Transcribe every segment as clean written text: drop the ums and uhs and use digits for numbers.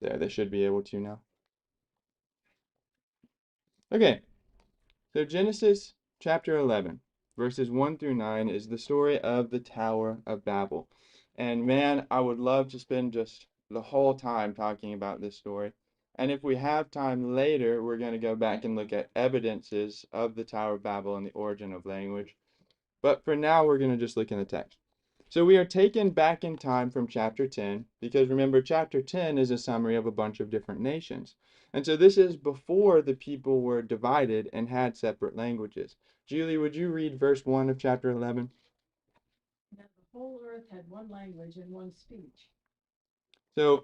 There, they should be able to now. Okay, so Genesis chapter 11, verses 1 through 9 is the story of the Tower of Babel. And man, I would love to spend just the whole time talking about this story. And if we have time later, we're going to go back and look at evidences of the Tower of Babel and the origin of language. But for now, we're going to just look in the text. So we are taken back in time from chapter 10, because remember, chapter 10 is a summary of a bunch of different nations. And so this is before the people were divided and had separate languages. Julie, would you read verse 1 of chapter 11? Now the whole earth had one language and one speech. So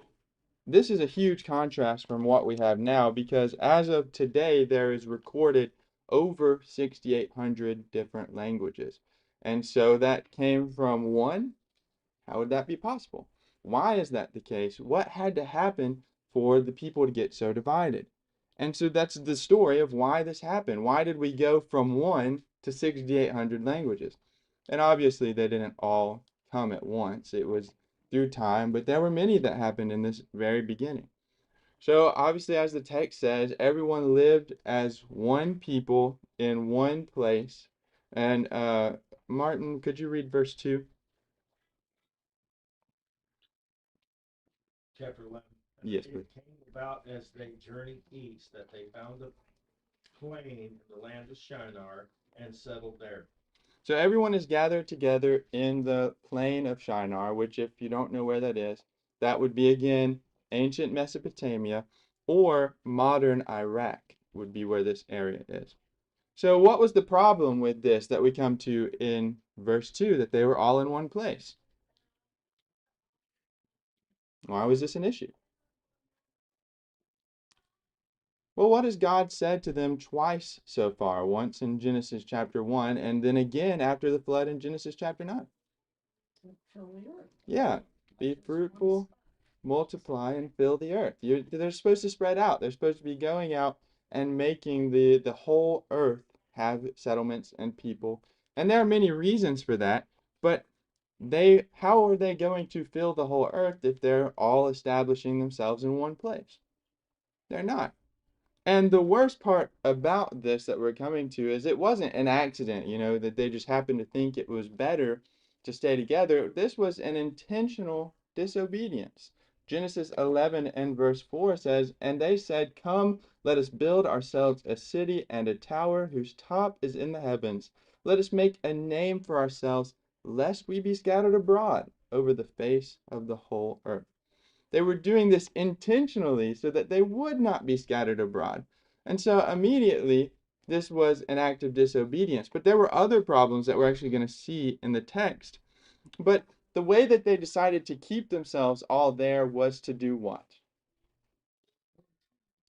this is a huge contrast from what we have now, because as of today, there is recorded over 6,800 different languages. And so that came from one. How would that be possible? Why is that the case? What had to happen for the people to get so divided? And so that's the story of why this happened. Why did we go from one to 6,800 languages? And obviously, they didn't all come at once. It was through time, but there were many that happened in this very beginning. So, obviously, as the text says, everyone lived as one people in one place. And Martin, could you read verse 2? Chapter 11. Yes, please. It came about as they journeyed east that they found a plain in the land of Shinar and settled there. So everyone is gathered together in the plain of Shinar, which, if you don't know where that is, that would be again ancient Mesopotamia or modern Iraq would be where this area is. So what was the problem with this that we come to in verse 2, that they were all in one place? Why was this an issue? Well, what has God said to them twice so far? Once in Genesis chapter 1, and then again after the flood in Genesis chapter 9. Fill the earth. Yeah, be fruitful, multiply, and fill the earth. They're supposed to spread out. They're supposed to be going out and making the whole earth have settlements and people. And there are many reasons for that, but how are they going to fill the whole earth if they're all establishing themselves in one place? They're not. And the worst part about this that we're coming to is it wasn't an accident, that they just happened to think it was better to stay together. This was an intentional disobedience. Genesis 11 and verse 4 says, "And they said, 'Come, let us build ourselves a city and a tower whose top is in the heavens. Let us make a name for ourselves, lest we be scattered abroad over the face of the whole earth.'" They were doing this intentionally so that they would not be scattered abroad. And so immediately, this was an act of disobedience. But there were other problems that we're actually going to see in the text. But the way that they decided to keep themselves all there was to do what?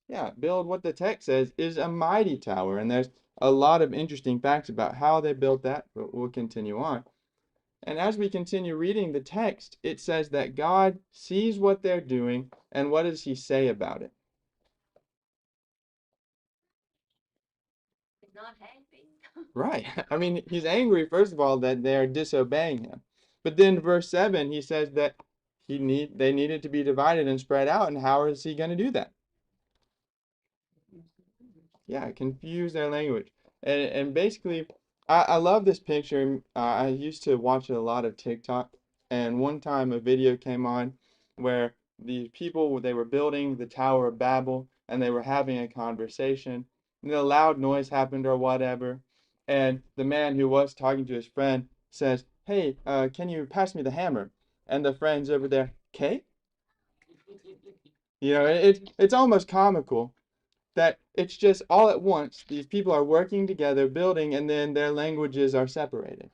Yeah, build what the text says is a mighty tower. And there's a lot of interesting facts about how they built that, but we'll continue on. And as we continue reading the text, it says that God sees what they're doing, and what does he say about it? He's not happy. Right. I mean, he's angry, first of all, that they're disobeying him. But then verse 7, he says that they needed to be divided and spread out, and how is he going to do that? Yeah, confuse their language. And basically, I love this picture. I used to watch a lot of TikTok, and one time a video came on where these people, they were building the Tower of Babel, and they were having a conversation, and a loud noise happened or whatever, and the man who was talking to his friend says, "Hey, can you pass me the hammer?" And the friend's over there, "Okay?" It's almost comical that it's just all at once. These people are working together, building, and then their languages are separated.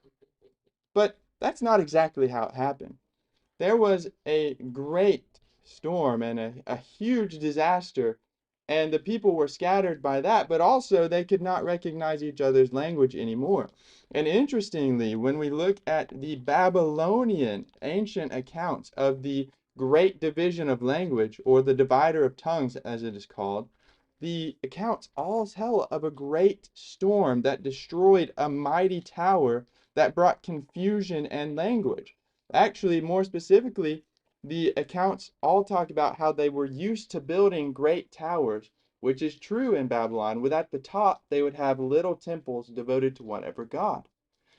But that's not exactly how it happened. There was a great storm and a huge disaster, and the people were scattered by that, but also they could not recognize each other's language anymore. And interestingly, when we look at the Babylonian ancient accounts of the great division of language, or the divider of tongues as it is called, the accounts all tell of a great storm that destroyed a mighty tower that brought confusion and language. Actually, more specifically, the accounts all talk about how they were used to building great towers, which is true in Babylon. With at the top, they would have little temples devoted to whatever god.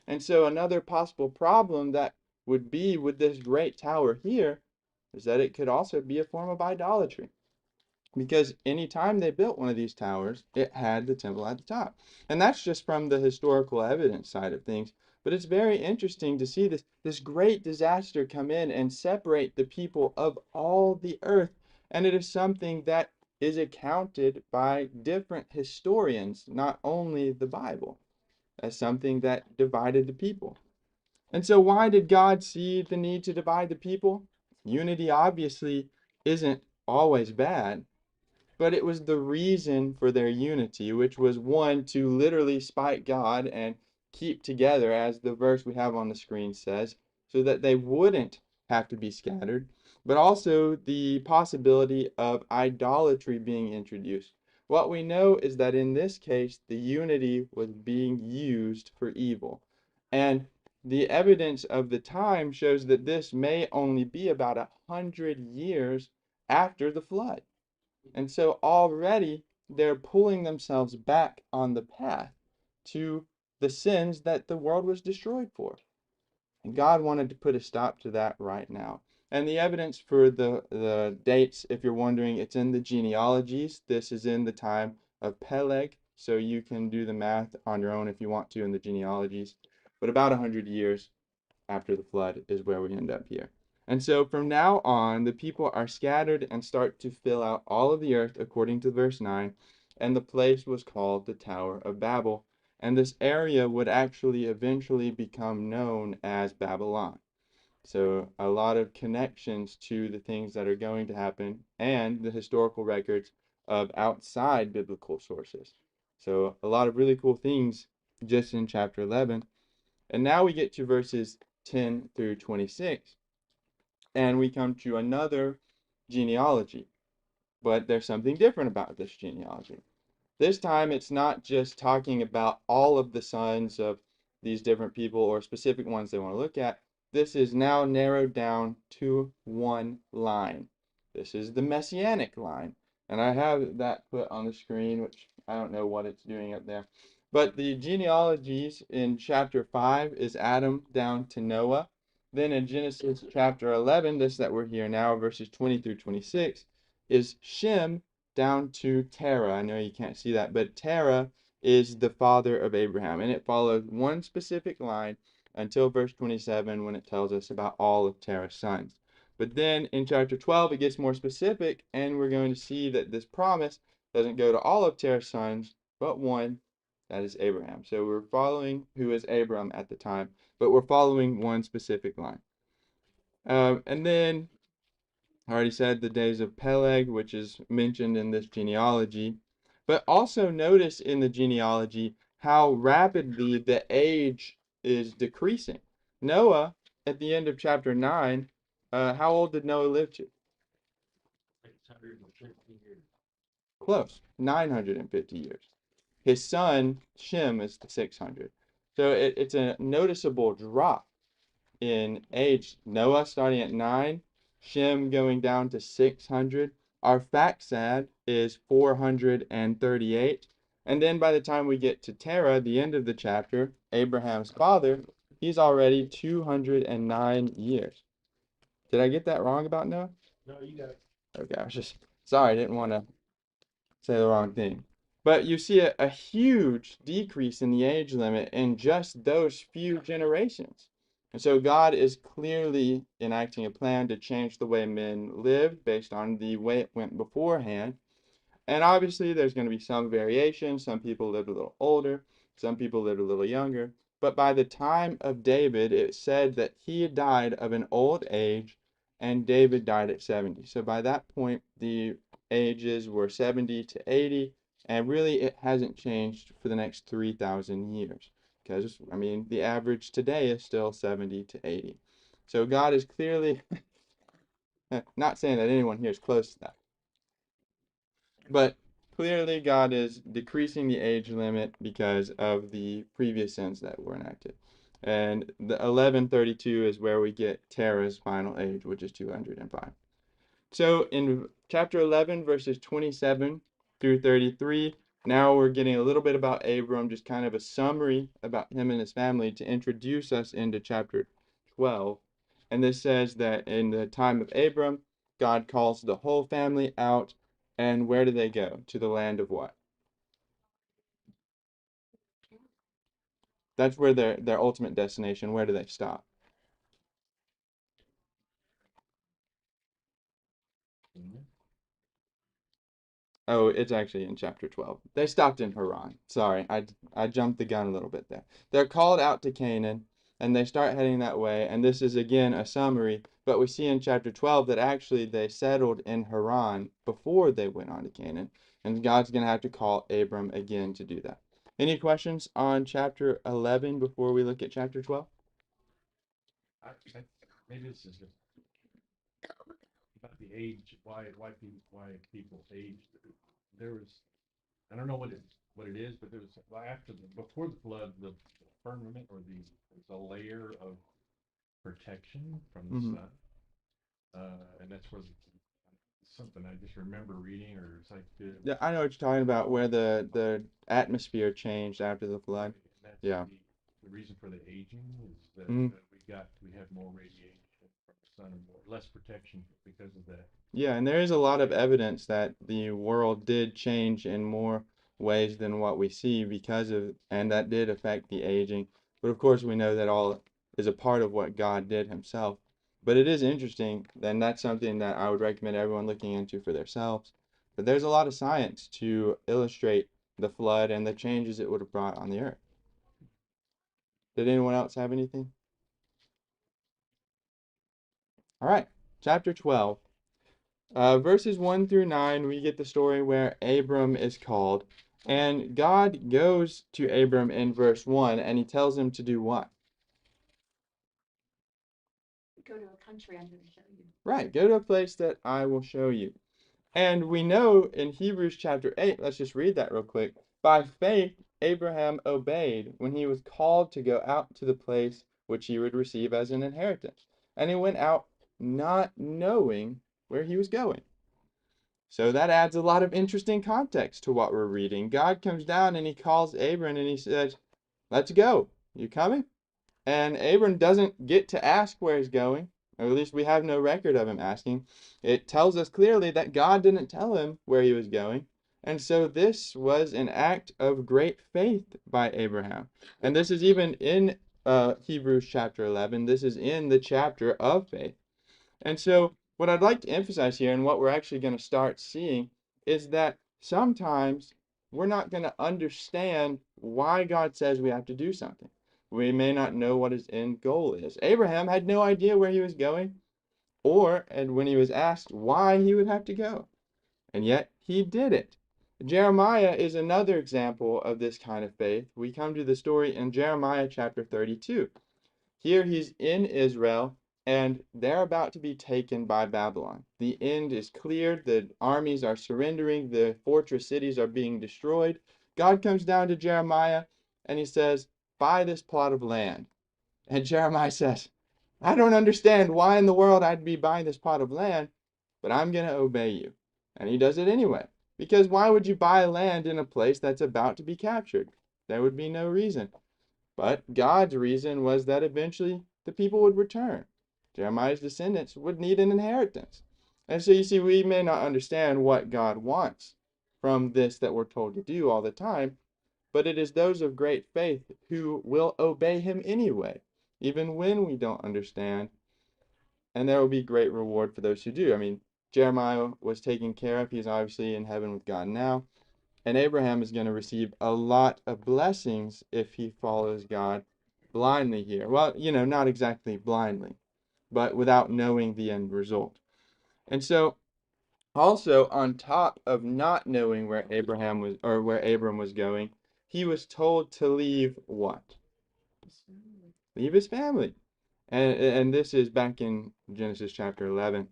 And so another possible problem that would be with this great tower here is that it could also be a form of idolatry. Because anytime they built one of these towers, it had the temple at the top. And that's just from the historical evidence side of things. But it's very interesting to see this great disaster come in and separate the people of all the earth. And it is something that is accounted by different historians, not only the Bible, as something that divided the people. And so, why did God see the need to divide the people? Unity obviously isn't always bad, but it was the reason for their unity, which was one, to literally spite God and keep together, as the verse we have on the screen says, so that they wouldn't have to be scattered, but also the possibility of idolatry being introduced. What we know is that in this case, the unity was being used for evil. And the evidence of the time shows that this may only be about 100 years after the flood. And so already they're pulling themselves back on the path to the sins that the world was destroyed for. And God wanted to put a stop to that right now. And the evidence for the dates, if you're wondering, it's in the genealogies. This is in the time of Peleg, so you can do the math on your own if you want to in the genealogies. But about 100 years after the flood is where we end up here. And so from now on, the people are scattered and start to fill out all of the earth according to verse 9. And the place was called the Tower of Babel. And this area would actually eventually become known as Babylon. So a lot of connections to the things that are going to happen and the historical records of outside biblical sources. So a lot of really cool things just in chapter 11. And now we get to verses 10 through 26, and we come to another genealogy. But there's something different about this genealogy. This time it's not just talking about all of the sons of these different people or specific ones they want to look at. This is now narrowed down to one line. This is the messianic line. And I have that put on the screen, which I don't know what it's doing up there. But the genealogies in chapter 5 is Adam down to Noah. Then in Genesis chapter 11, this that we're here now, verses 20 through 26, is Shem down to Terah. I know you can't see that, but Terah is the father of Abraham, and it follows one specific line until verse 27 when it tells us about all of Terah's sons. But then in chapter 12, it gets more specific, and we're going to see that this promise doesn't go to all of Terah's sons, but one, that is Abraham. So we're following who is Abram at the time, but we're following one specific line. And then I already said the days of Peleg, which is mentioned in this genealogy. But also notice in the genealogy how rapidly the age is decreasing. Noah, at the end of chapter 9, how old did Noah live to? 650 years. Close, 950 years. His son, Shem, is 600. So it's a noticeable drop in age. Noah starting at 9, Shem going down to 600. Our Faxad is 438. And then by the time we get to Terah, the end of the chapter, Abraham's father, he's already 209 years. Did I get that wrong about Noah? No, you got it. Okay, I was just sorry, I didn't want to say the wrong thing. But you see a huge decrease in the age limit in just those few generations. And so God is clearly enacting a plan to change the way men live based on the way it went beforehand. And obviously, there's going to be some variation. Some people lived a little older, some people lived a little younger. But by the time of David, it said that he died of an old age and David died at 70. So by that point, the ages were 70 to 80. And really, it hasn't changed for the next 3,000 years. Because, I mean, the average today is still 70 to 80. So God is clearly not saying that anyone here is close to that. But clearly, God is decreasing the age limit because of the previous sins that were enacted. And the 1132 is where we get Terah's final age, which is 205. So in chapter 11, verses 27 through 33, now we're getting a little bit about Abram, just kind of a summary about him and his family to introduce us into chapter 12. And this says that in the time of Abram, God calls the whole family out. And where do they go? To the land of what? That's where their ultimate destination. Where do they stop? Oh, it's actually in chapter 12. They stopped in Haran. Sorry, I jumped the gun a little bit there. They're called out to Canaan, and they start heading that way. And this is again a summary, but we see in chapter 12 that actually they settled in Haran before they went on to Canaan, and God's going to have to call Abram again to do that. Any questions on chapter 11 before we look at chapter 12? I, maybe this is about the age, why people age. There was, I don't know what it is, but there was before the flood, the firmament or there's a layer of protection from the Mhm. sun, and that's where something I just remember reading, or it's like Yeah, I know what you're talking about, where the atmosphere changed after the flood. that's Yeah. the reason for the aging is that Mhm. we have more radiation from the sun and less protection because of that. Yeah, and there is a lot of evidence that the world did change in more ways than what we see because of, and that did affect the aging. But of course, we know that all is a part of what God did himself. But it is interesting, and that's something that I would recommend everyone looking into for themselves. But there's a lot of science to illustrate the flood and the changes it would have brought on the earth. Did anyone else have anything? All right, chapter 12. Verses 1 through 9, we get the story where Abram is called. And God goes to Abram in verse 1 and he tells him to do what? Go to a country I'm going to show you. Right, go to a place that I will show you. And we know in Hebrews chapter 8, let's just read that real quick. By faith, Abraham obeyed when he was called to go out to the place which he would receive as an inheritance. And he went out not knowing where he was going. So that adds a lot of interesting context to what we're reading. God comes down and he calls Abram and he says, let's go. You coming? And Abram doesn't get to ask where he's going, or at least we have no record of him asking. It tells us clearly that God didn't tell him where he was going. And so this was an act of great faith by Abraham. And this is even in Hebrews chapter 11. This is in the chapter of faith. And so, what I'd like to emphasize here, and what we're actually going to start seeing, is that sometimes we're not going to understand why God says we have to do something. We may not know what his end goal is. Abraham had no idea where he was going, and when he was asked why he would have to go. And yet, he did it. Jeremiah is another example of this kind of faith. We come to the story in Jeremiah chapter 32. Here he's in Israel, and they're about to be taken by Babylon. The end is cleared, the armies are surrendering, the fortress cities are being destroyed. God comes down to Jeremiah and he says, buy this plot of land. And Jeremiah says, I don't understand why in the world I'd be buying this plot of land, but I'm going to obey you. And he does it anyway. Because why would you buy land in a place that's about to be captured? There would be no reason. But God's reason was that eventually the people would return. Jeremiah's descendants would need an inheritance. And so you see, we may not understand what God wants from this that we're told to do all the time, but it is those of great faith who will obey him anyway, even when we don't understand. And there will be great reward for those who do. I mean, Jeremiah was taken care of. He's obviously in heaven with God now. And Abraham is going to receive a lot of blessings if he follows God blindly here. Well, not exactly blindly, but without knowing the end result. And so, also on top of not knowing where Abraham was or where Abram was going, he was told to leave what? Leave his family. And this is back in Genesis chapter 11.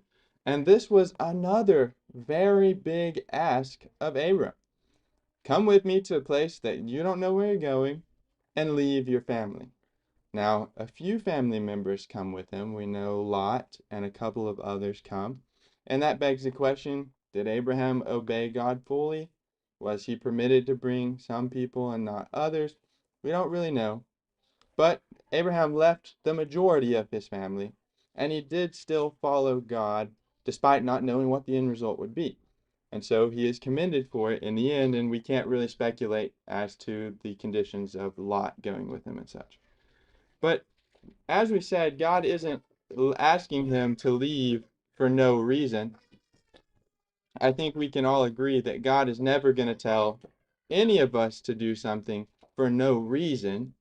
And this was another very big ask of Abram. Come with me to a place that you don't know where you're going and leave your family. Now, a few family members come with him. We know Lot and a couple of others come. And that begs the question, did Abraham obey God fully? Was he permitted to bring some people and not others? We don't really know. But Abraham left the majority of his family, and he did still follow God despite not knowing what the end result would be. And so he is commended for it in the end, and we can't really speculate as to the conditions of Lot going with him and such. But as we said, God isn't asking him to leave for no reason. I think we can all agree that God is never going to tell any of us to do something for no reason.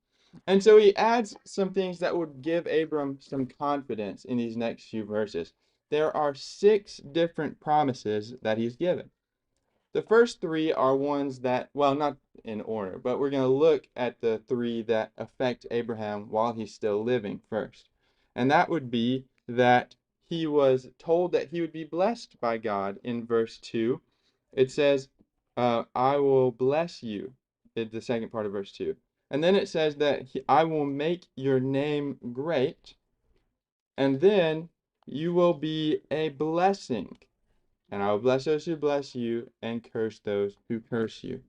And so he adds some things that would give Abram some confidence in these next few verses. There are 6 different promises that he's given. The first 3 are ones that, well, not in order, but we're going to look at the 3 that affect Abraham while he's still living first. And that would be that he was told that he would be blessed by God in verse 2. It says, I will bless you, in the second part of verse 2. And then it says that I will make your name great, and then you will be a blessing. And I will bless those who bless you and curse those who curse you.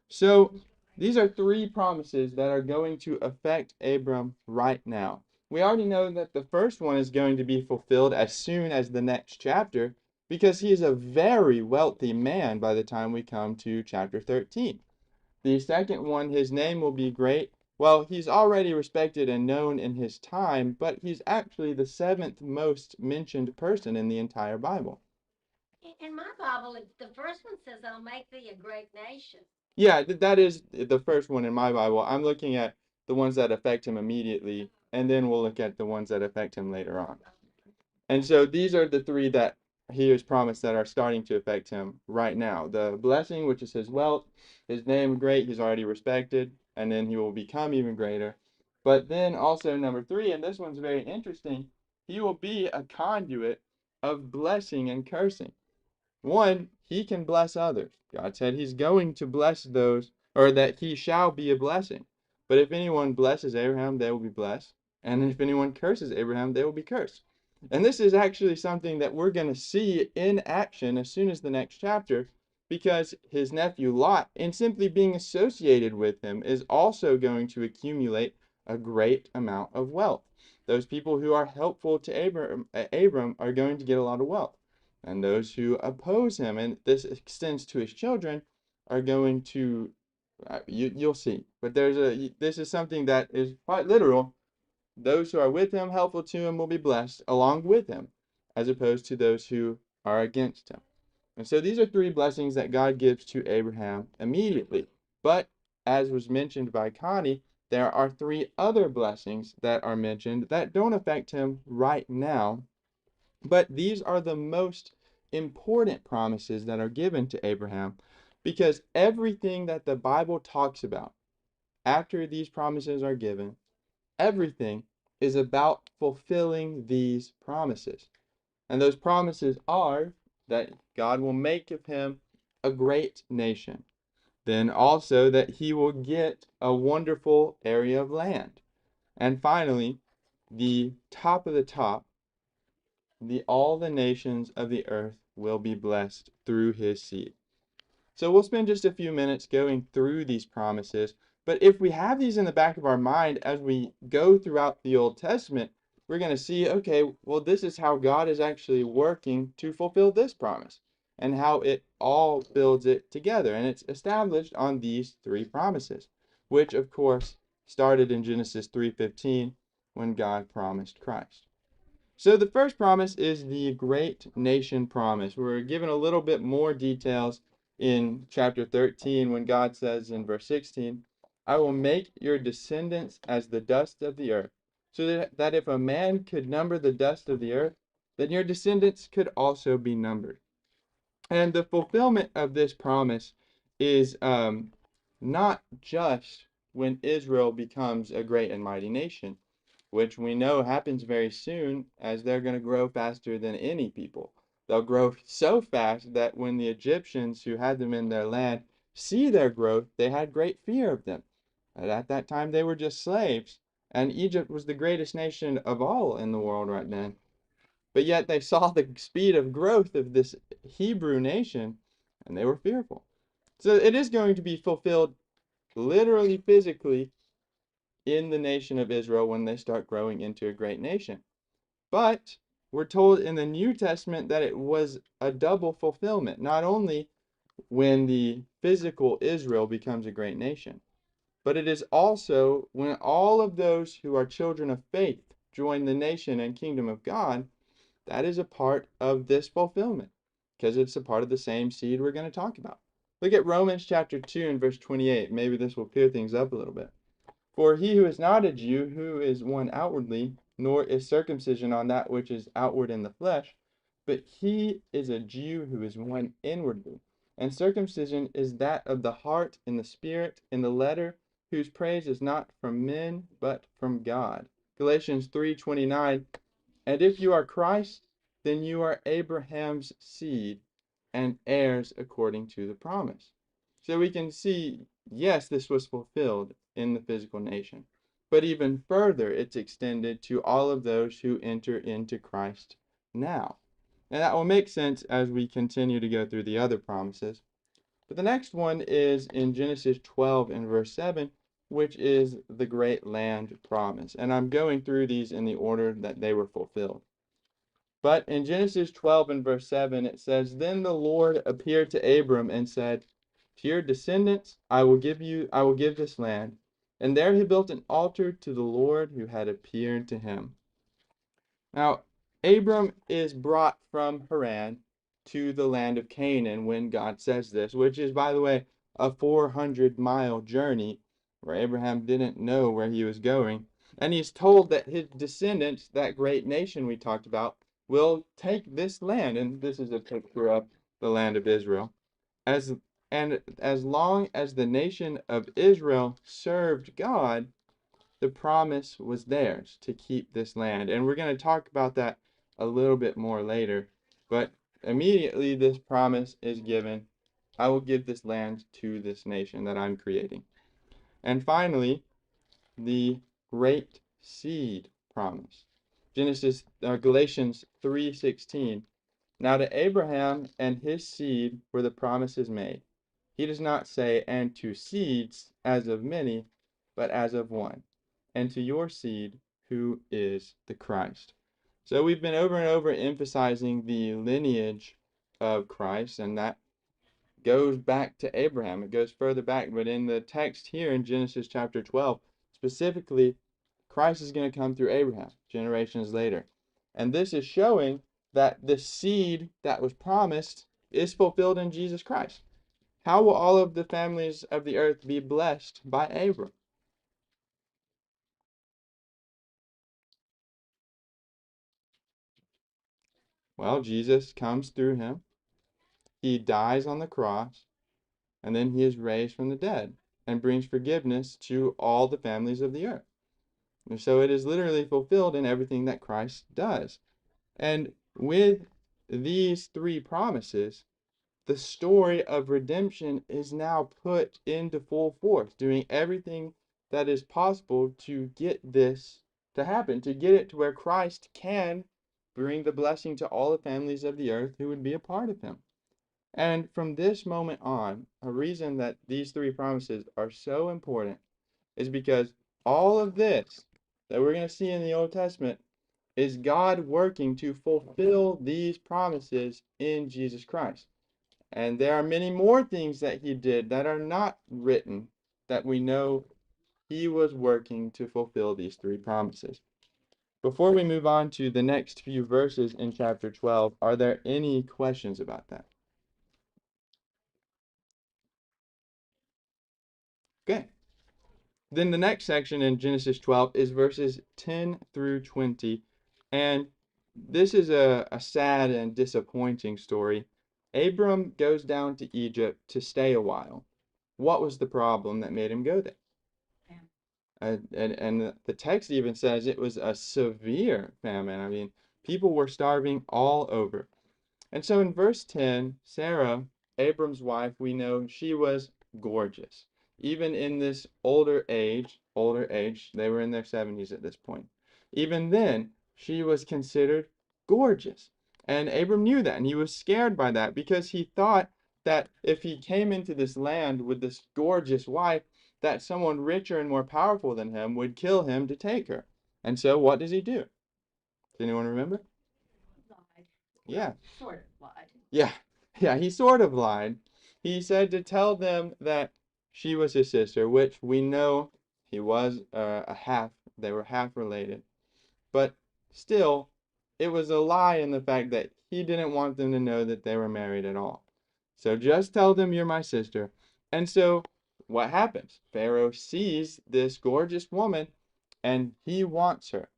So these are 3 promises that are going to affect Abram right now. We already know that the first one is going to be fulfilled as soon as the next chapter because he is a very wealthy man by the time we come to chapter 13. The second one, his name will be great. Well, he's already respected and known in his time, but he's actually the 7th most mentioned person in the entire Bible. In my Bible, the first one says, I'll make thee a great nation. Yeah, that is the first one in my Bible. I'm looking at the ones that affect him immediately, and then we'll look at the ones that affect him later on. And so these are the 3 that he has promised that are starting to affect him right now. The blessing, which is his wealth, his name great, he's already respected, and then he will become even greater. But then also number 3, and this one's very interesting, he will be a conduit of blessing and cursing. One, he can bless others. God said he's going to bless those, or that he shall be a blessing. But if anyone blesses Abraham, they will be blessed. And if anyone curses Abraham, they will be cursed. And this is actually something that we're going to see in action as soon as the next chapter, because his nephew Lot, in simply being associated with him, is also going to accumulate a great amount of wealth. Those people who are helpful to Abram are going to get a lot of wealth. And those who oppose him, and this extends to his children, are going to, you'll see. But this is something that is quite literal. Those who are with him, helpful to him, will be blessed along with him, as opposed to those who are against him. And so these are 3 blessings that God gives to Abraham immediately. But as was mentioned by Connie, there are 3 other blessings that are mentioned that don't affect him right now. But these are the most important promises that are given to Abraham, because everything that the Bible talks about after these promises are given, everything is about fulfilling these promises. And those promises are that God will make of him a great nation. Then also that he will get a wonderful area of land. And finally, the top of the top, all the nations of the earth will be blessed through his seed. So we'll spend just a few minutes going through these promises, but if we have these in the back of our mind as we go throughout the Old Testament, we're going to see, okay, well, this is how God is actually working to fulfill this promise, and how it all builds it together. And it's established on these 3 promises, which of course started in Genesis 3:15 when God promised Christ. So the first promise is the great nation promise. We're given a little bit more details in chapter 13 when God says in verse 16, I will make your descendants as the dust of the earth, so that if a man could number the dust of the earth, then your descendants could also be numbered. And the fulfillment of this promise is not just when Israel becomes a great and mighty nation, which we know happens very soon, as they're going to grow faster than any people. They'll grow so fast that when the Egyptians who had them in their land see their growth, they had great fear of them. And at that time, they were just slaves, And Egypt was the greatest nation of all in the world right then. But yet they saw the speed of growth of this Hebrew nation and they were fearful. So it is going to be fulfilled literally, physically, in the nation of Israel when they start growing into a great nation. But we're told in the New Testament that it was a double fulfillment, not only when the physical Israel becomes a great nation, but it is also when all of those who are children of faith join the nation and kingdom of God. That is a part of this fulfillment because it's a part of the same seed we're going to talk about. Look at Romans chapter 2 and verse 28. Maybe this will clear things up a little bit. For he who is not a Jew, who is one outwardly, nor is circumcision on that which is outward in the flesh, but he is a Jew who is one inwardly. And circumcision is that of the heart in the spirit, in the letter, whose praise is not from men, but from God. Galatians 3:29. And if you are Christ, then you are Abraham's seed and heirs according to the promise. So we can see, yes, this was fulfilled in the physical nation, but even further, it's extended to all of those who enter into Christ now. And that will make sense as we continue to go through the other promises. But the next one is in Genesis 12 and verse 7, which is the great land promise. And I'm going through these in the order that they were fulfilled. But in Genesis 12 and verse 7, it says, Then the Lord appeared to Abram and said, To your descendants I will give this land. And there he built an altar to the Lord who had appeared to him. Now, Abram is brought from Haran to the land of Canaan when God says this, which is, by the way, a 400-mile journey where Abraham didn't know where he was going. And he's told that his descendants, that great nation we talked about, will take this land. And this is a picture of the land of Israel. As long as the nation of Israel served God, the promise was theirs to keep this land. And we're going to talk about that a little bit more later. But immediately this promise is given. I will give this land to this nation that I'm creating. And finally, the great seed promise. Galatians 3:16. Now to Abraham and his seed were the promises made. He does not say, and to seeds as of many, but as of one, and to your seed, who is the Christ. So we've been over and over emphasizing the lineage of Christ, and that goes back to Abraham. It goes further back, but in the text here in Genesis chapter 12, specifically, Christ is going to come through Abraham generations later. And this is showing that the seed that was promised is fulfilled in Jesus Christ. How will all of the families of the earth be blessed by Abram? Well, Jesus comes through him. He dies on the cross, and then he is raised from the dead and brings forgiveness to all the families of the earth. And so it is literally fulfilled in everything that Christ does. And with these three promises, the story of redemption is now put into full force, doing everything that is possible to get this to happen, to get it to where Christ can bring the blessing to all the families of the earth who would be a part of him. And from this moment on, a reason that these three promises are so important is because all of this that we're going to see in the Old Testament is God working to fulfill these promises in Jesus Christ. And there are many more things that he did that are not written that we know he was working to fulfill these three promises. Before we move on to the next few verses in chapter 12, are there any questions about that? Okay. Then the next section in Genesis 12 is verses 10 through 20. And this is a sad and disappointing story. Abram goes down to Egypt to stay a while. What was the problem that made him go there? And the text even says it was a severe famine. I mean, people were starving all over. And so in verse 10, Sarah, Abram's wife, we know she was gorgeous. even in this older age, they were in their 70s at this point. Even then, she was considered gorgeous. And Abram knew that, and he was scared by that because he thought that if he came into this land with this gorgeous wife, that someone richer and more powerful than him would kill him to take her. And so what does he do? Does anyone remember? Lied. Yeah. Sort of lied. Yeah. Yeah, he sort of lied. He said to tell them that she was his sister, which we know he was they were half related. But still, it was a lie in the fact that he didn't want them to know that they were married at all. So just tell them you're my sister. And so what happens? Pharaoh sees this gorgeous woman and he wants her.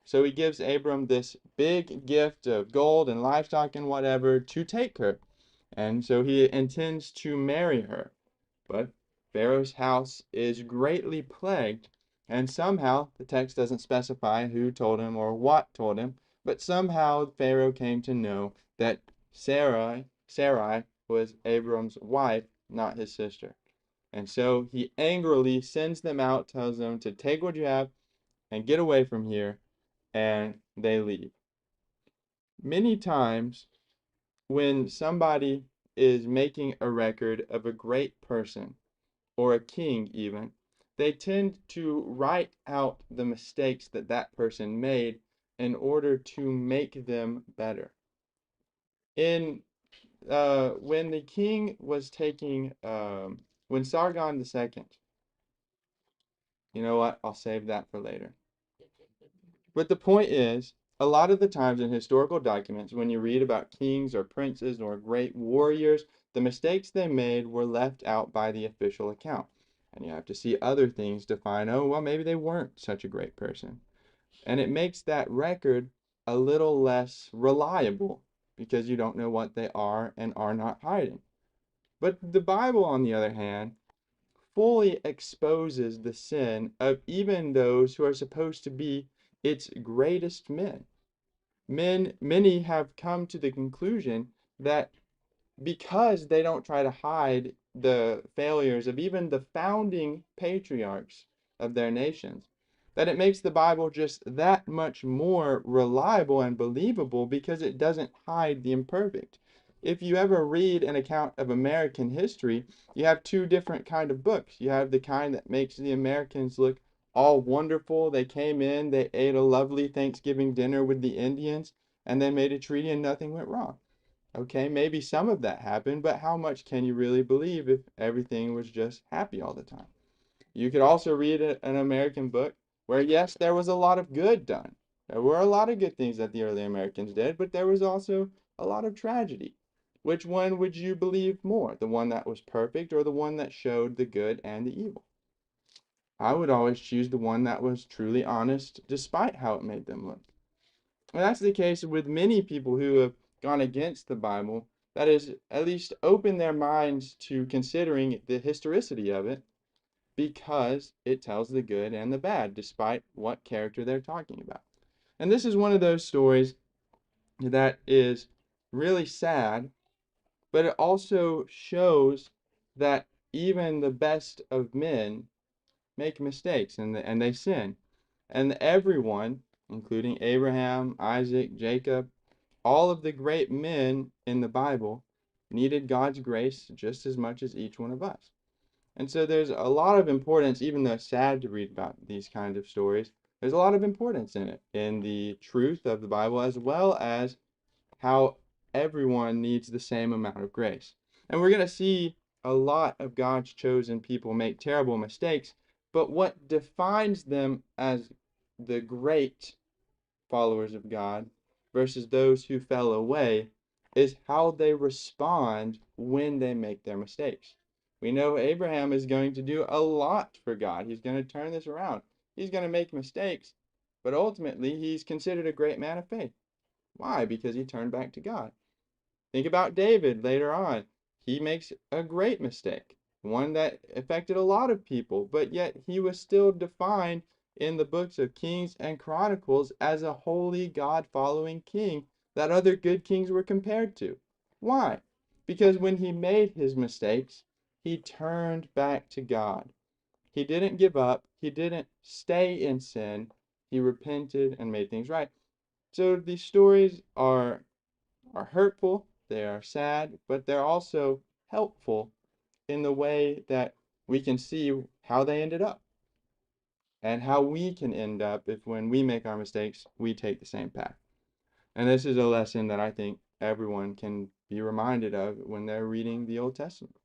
So he gives Abram this big gift of gold and livestock and whatever to take her. And so he intends to marry her. But Pharaoh's house is greatly plagued, and somehow, the text doesn't specify who told him or what told him, but somehow Pharaoh came to know that Sarai was Abram's wife, not his sister. And so he angrily sends them out, tells them to take what you have and get away from here, and they leave. Many times, when somebody is making a record of a great person, or a king even, they tend to write out the mistakes that that person made in order to make them better. In when the king was taking when Sargon II, you know what? I'll save that for later. But the point is, a lot of the times in historical documents, when you read about kings or princes or great warriors, the mistakes they made were left out by the official account. And you have to see other things to find, oh, well, maybe they weren't such a great person. And it makes that record a little less reliable because you don't know what they are and are not hiding. But the Bible, on the other hand, fully exposes the sin of even those who are supposed to be its greatest men. Many have come to the conclusion that because they don't try to hide the failures of even the founding patriarchs of their nations, that it makes the Bible just that much more reliable and believable because it doesn't hide the imperfect. If you ever read an account of American history, you have two different kind of books. You have the kind that makes the Americans look all wonderful. They came in, they ate a lovely Thanksgiving dinner with the Indians, and they made a treaty and nothing went wrong. Okay, maybe some of that happened, but how much can you really believe if everything was just happy all the time? You could also read an American book where, yes, there was a lot of good done. There were a lot of good things that the early Americans did, but there was also a lot of tragedy. Which one would you believe more? The one that was perfect or the one that showed the good and the evil? I would always choose the one that was truly honest despite how it made them look. And that's the case with many people who have gone against the Bible, that is, at least open their minds to considering the historicity of it because it tells the good and the bad, despite what character they're talking about. And this is one of those stories that is really sad, but it also shows that even the best of men make mistakes and they sin. And everyone, including Abraham, Isaac, Jacob, all of the great men in the Bible needed God's grace just as much as each one of us. And so there's a lot of importance, even though it's sad to read about these kinds of stories, there's a lot of importance in it, in the truth of the Bible, as well as how everyone needs the same amount of grace. And we're going to see a lot of God's chosen people make terrible mistakes, but what defines them as the great followers of God versus those who fell away is how they respond when they make their mistakes. We know Abraham is going to do a lot for God. He's going to turn this around. He's going to make mistakes, but ultimately he's considered a great man of faith. Why? Because he turned back to God. Think about David later on. He makes a great mistake, one that affected a lot of people, but yet he was still defined in the books of Kings and Chronicles as a holy, God-following king that other good kings were compared to. Why? Because when he made his mistakes, he turned back to God. He didn't give up. He didn't stay in sin. He repented and made things right. So these stories are hurtful, they are sad, but they're also helpful in the way that we can see how they ended up and how we can end up if when we make our mistakes, we take the same path. And this is a lesson that I think everyone can be reminded of when they're reading the Old Testament.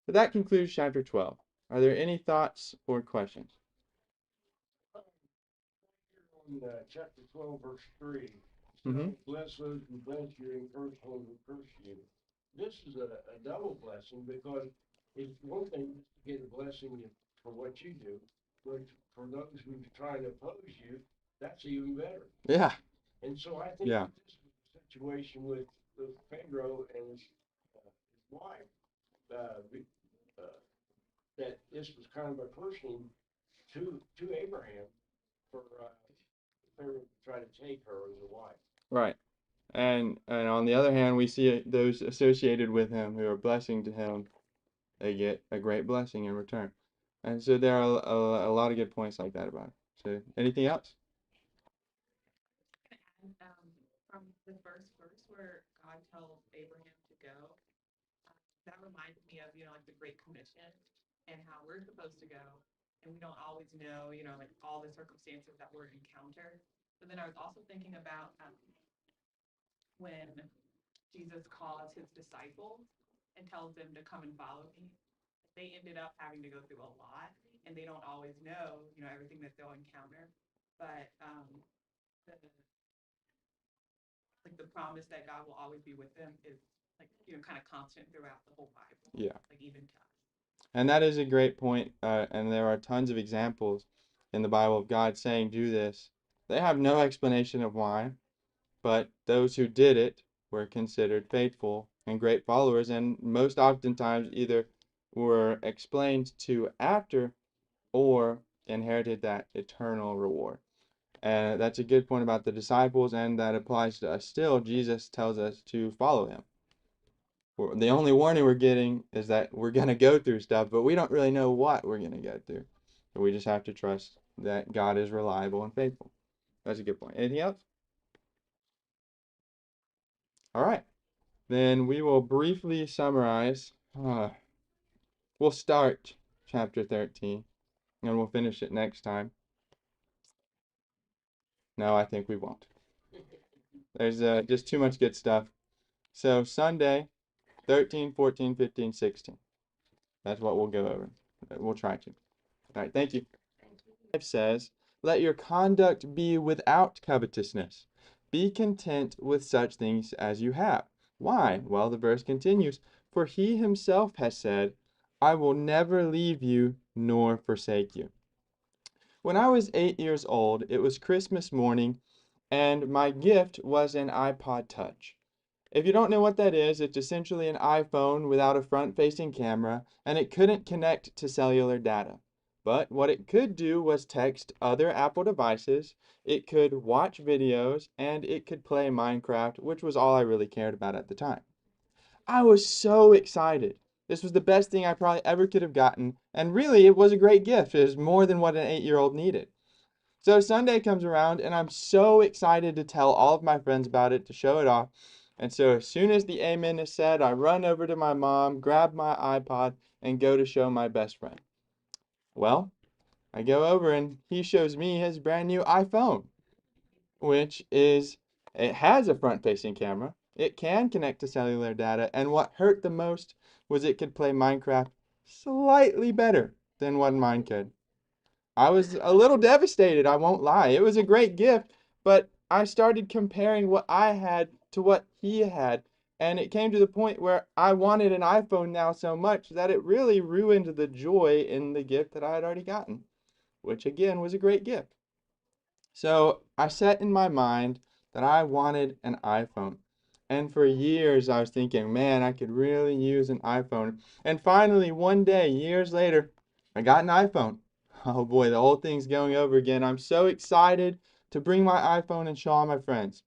But that concludes chapter 12. Are there any thoughts or questions? On chapter 12, verse 3, Mhm. bless those who bless you and curse those who curse you. This is a double blessing because it's one thing just to get a blessing for what you do, but for those who try to oppose you, that's even better. Yeah. And so I think Yeah. this was a situation with Pharaoh and his wife, that this was kind of a cursing to Abraham for Pharaoh to try to take her as a wife. Right. And on the other hand, we see those associated with him who are blessing to him, they get a great blessing in return. And so there are a lot of good points like that about it. So anything else? And from the first verse where God tells Abraham to go, that reminded me of, like the Great Commission and how we're supposed to go. And we don't always know, like all the circumstances that we're encounter. But then I was also thinking about when Jesus calls his disciples and tells them to come and follow me. They ended up having to go through a lot, and they don't always know, everything that they'll encounter. But the the promise that God will always be with them is like, kind of constant throughout the whole Bible. Yeah. Like even to us. And that is a great point. And there are tons of examples in the Bible of God saying, do this. They have no explanation of why, but those who did it were considered faithful and great followers, and most oftentimes either were explained to after or inherited that eternal reward. And that's a good point about the disciples, and that applies to us still. Jesus tells us to follow him. The only warning we're getting is that we're going to go through stuff, but we don't really know what we're going to go through. So we just have to trust that God is reliable and faithful. That's a good point. Anything else? All right. Then we will briefly summarize. We'll start chapter 13, and we'll finish it next time. No, I think we won't. There's just too much good stuff. So Sunday, 13, 14, 15, 16. That's what we'll go over. We'll try to. All right, thank you. It says, let your conduct be without covetousness. Be content with such things as you have. Why? Well, the verse continues, for he himself has said, I will never leave you nor forsake you. When I was 8 years old, it was Christmas morning, and my gift was an iPod Touch. If you don't know what that is, it's essentially an iPhone without a front-facing camera, and it couldn't connect to cellular data. But what it could do was text other Apple devices, it could watch videos, and it could play Minecraft, which was all I really cared about at the time. I was so excited. This was the best thing I probably ever could have gotten, and really it was a great gift. It was more than what an 8-year-old needed. So Sunday comes around, and I'm so excited to tell all of my friends about it, to show it off. And so as soon as the amen is said, I run over to my mom, grab my iPod, and go to show my best friend. Well, I go over and he shows me his brand new iPhone, it has a front-facing camera. It can connect to cellular data, and what hurt the most was it could play Minecraft slightly better than what mine could. I was a little devastated, I won't lie. It was a great gift, but I started comparing what I had to what he had, and it came to the point where I wanted an iPhone now so much that it really ruined the joy in the gift that I had already gotten, which again was a great gift. So I set in my mind that I wanted an iPhone. And for years I was thinking, man, I could really use an iPhone. And finally, one day, years later, I got an iPhone. Oh boy, the whole thing's going over again. I'm so excited to bring my iPhone and show all my friends.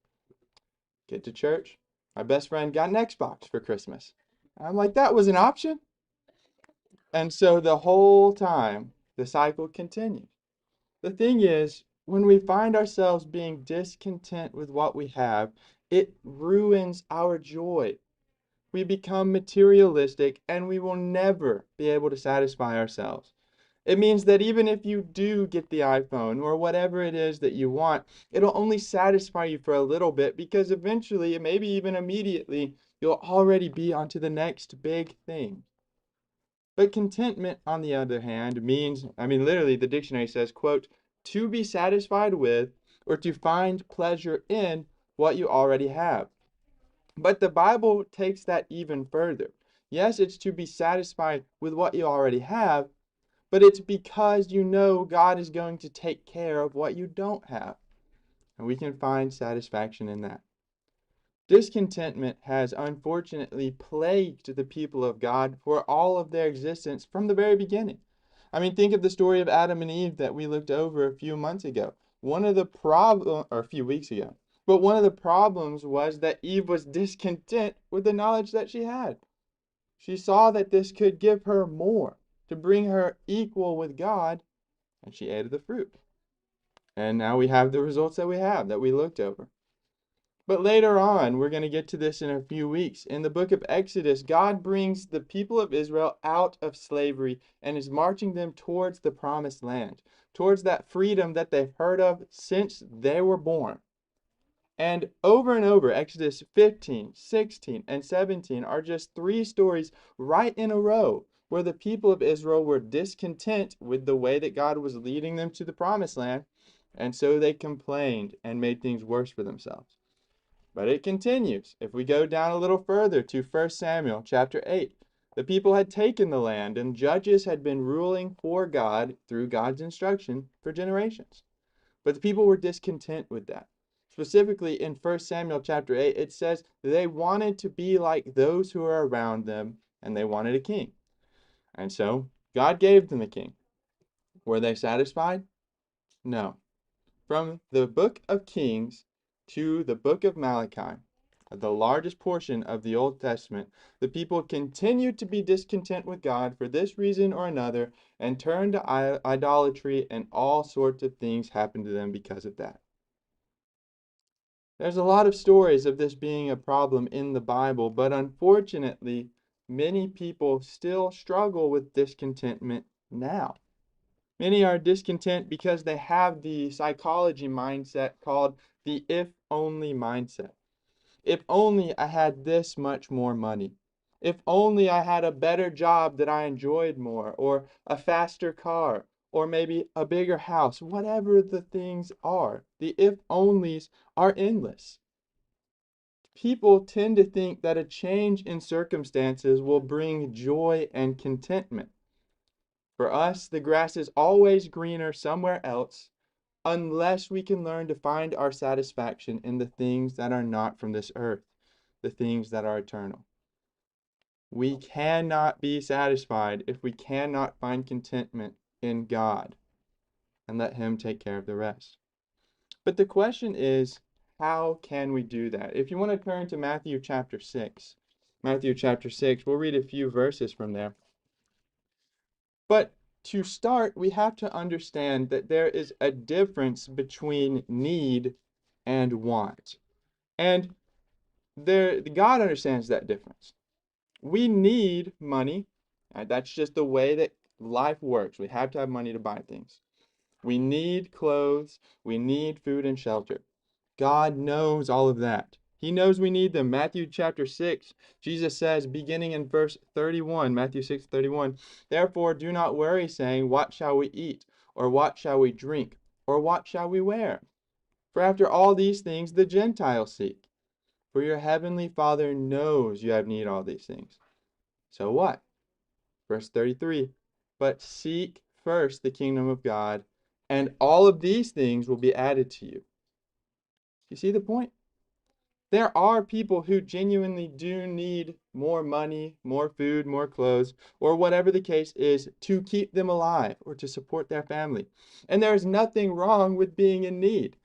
Get to church. My best friend got an Xbox for Christmas. I'm like, that was an option? And so the whole time, the cycle continues. The thing is, when we find ourselves being discontent with what we have, it ruins our joy. We become materialistic and we will never be able to satisfy ourselves. It means that even if you do get the iPhone or whatever it is that you want, it'll only satisfy you for a little bit because eventually, maybe even immediately, you'll already be onto the next big thing. But contentment, on the other hand, means, literally the dictionary says, quote, to be satisfied with or to find pleasure in what you already have. But the Bible takes that even further. Yes, it's to be satisfied with what you already have, but it's because you know God is going to take care of what you don't have. And we can find satisfaction in that. Discontentment has unfortunately plagued the people of God for all of their existence from the very beginning. Think of the story of Adam and Eve that we looked over a few months ago. Or a few weeks ago. But one of the problems was that Eve was discontent with the knowledge that she had. She saw that this could give her more, to bring her equal with God, and she ate of the fruit. And now we have the results that we have, that we looked over. But later on, we're going to get to this in a few weeks. In the book of Exodus, God brings the people of Israel out of slavery and is marching them towards the promised land, towards that freedom that they've heard of since they were born. And over, Exodus 15, 16, and 17 are just 3 stories right in a row where the people of Israel were discontent with the way that God was leading them to the promised land, and so they complained and made things worse for themselves. But it continues. If we go down a little further to 1 Samuel chapter 8, the people had taken the land and judges had been ruling for God through God's instruction for generations. But the people were discontent with that. Specifically in 1 Samuel chapter 8, it says they wanted to be like those who are around them and they wanted a king. And so God gave them a king. Were they satisfied? No. From the book of Kings to the book of Malachi, the largest portion of the Old Testament, the people continued to be discontent with God for this reason or another and turned to idolatry, and all sorts of things happened to them because of that. There's a lot of stories of this being a problem in the Bible, but unfortunately, many people still struggle with discontentment now. Many are discontent because they have the psychology mindset called the if only mindset. If only I had this much more money. If only I had a better job that I enjoyed more, or a faster car, or maybe a bigger house, whatever the things are. The if onlys are endless. People tend to think that a change in circumstances will bring joy and contentment. For us, the grass is always greener somewhere else, unless we can learn to find our satisfaction in the things that are not from this earth, the things that are eternal. We cannot be satisfied if we cannot find contentment in God and let Him take care of the rest. But the question is, how can we do that? If you want to turn to Matthew chapter 6, we'll read a few verses from there. But to start, we have to understand that there is a difference between need and want. And God understands that difference. We need money. That's just the way that life works. We have to have money to buy things. We need clothes. We need food and shelter. God knows all of that. He knows we need them. Matthew chapter 6, Jesus says, beginning in verse 31, Matthew 6:31, therefore do not worry, saying, what shall we eat? Or what shall we drink? Or what shall we wear? For after all these things the Gentiles seek. For your heavenly Father knows you have need of all these things. So what? Verse 33, but seek first the kingdom of God, and all of these things will be added to you. You see the point? There are people who genuinely do need more money, more food, more clothes, or whatever the case is to keep them alive or to support their family. And there is nothing wrong with being in need.